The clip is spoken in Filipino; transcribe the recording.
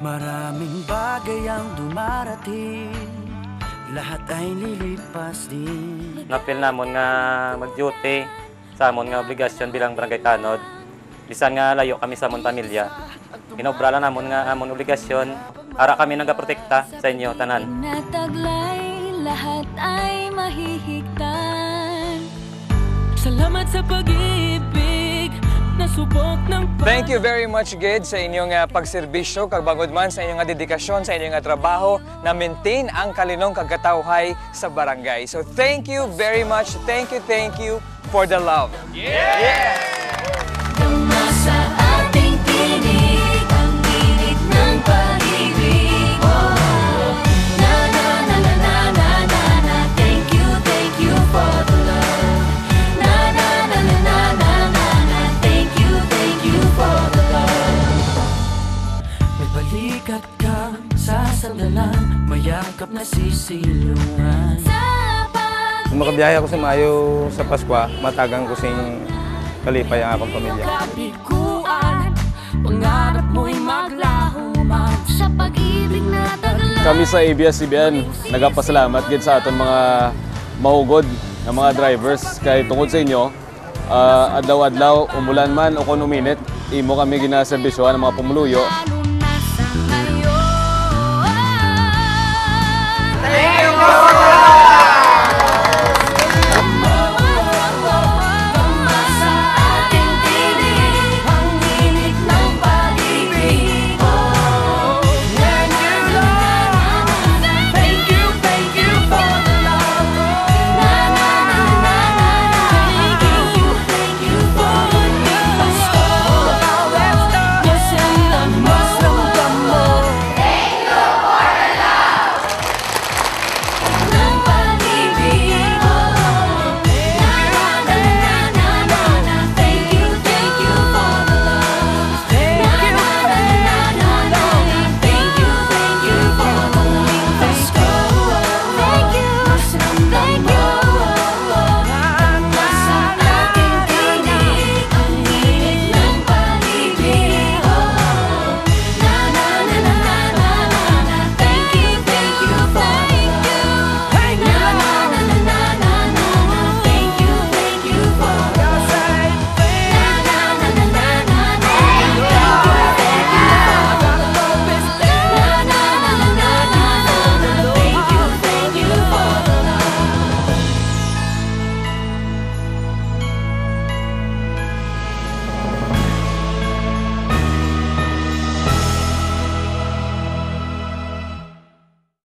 Maraming bagay ang dumarating, lahat ay lilipas din. Napil namon nga mag-duty sa amon nga obligasyon bilang barangay tanod. Bisan nga layo kami sa amon pamilya. Inobra lang namon nga amon obligasyon para kami nagaprotekta sa inyo tanan. Nataglay, lahat ay mahihigtan. Salamat sa pag-ibig. Thank you very much, Gid, sa inyong pagserbisyo, kagbangod man sa inyong dedikasyon, sa inyong trabaho na maintain ang kalinong kagkatawhay sa barangay. So thank you very much. Thank you for the love. Yeah! Sa ating tinig, ang init ng pag-ibig. Oh, na na na na na na na na. Thank you for the love. Na na na na na na na na. Thank you for the love. May balikat ka sa sandalan, mayakap na sisilungan. Kung makabiyahe ako sa Mayo sa Pasko, matagang ko sing kalipay ang akong pamilya. Pangarap mo'y maglaho man sa pag-ibig na taglay. Kami sa ABS-CBN nagapasalamat gid sa aton mga mahugod na mga drivers kay tungod sa inyo adlaw-adlaw umulan man o kun uminit imo kami ginaserbisyohan ng mga pumuluyo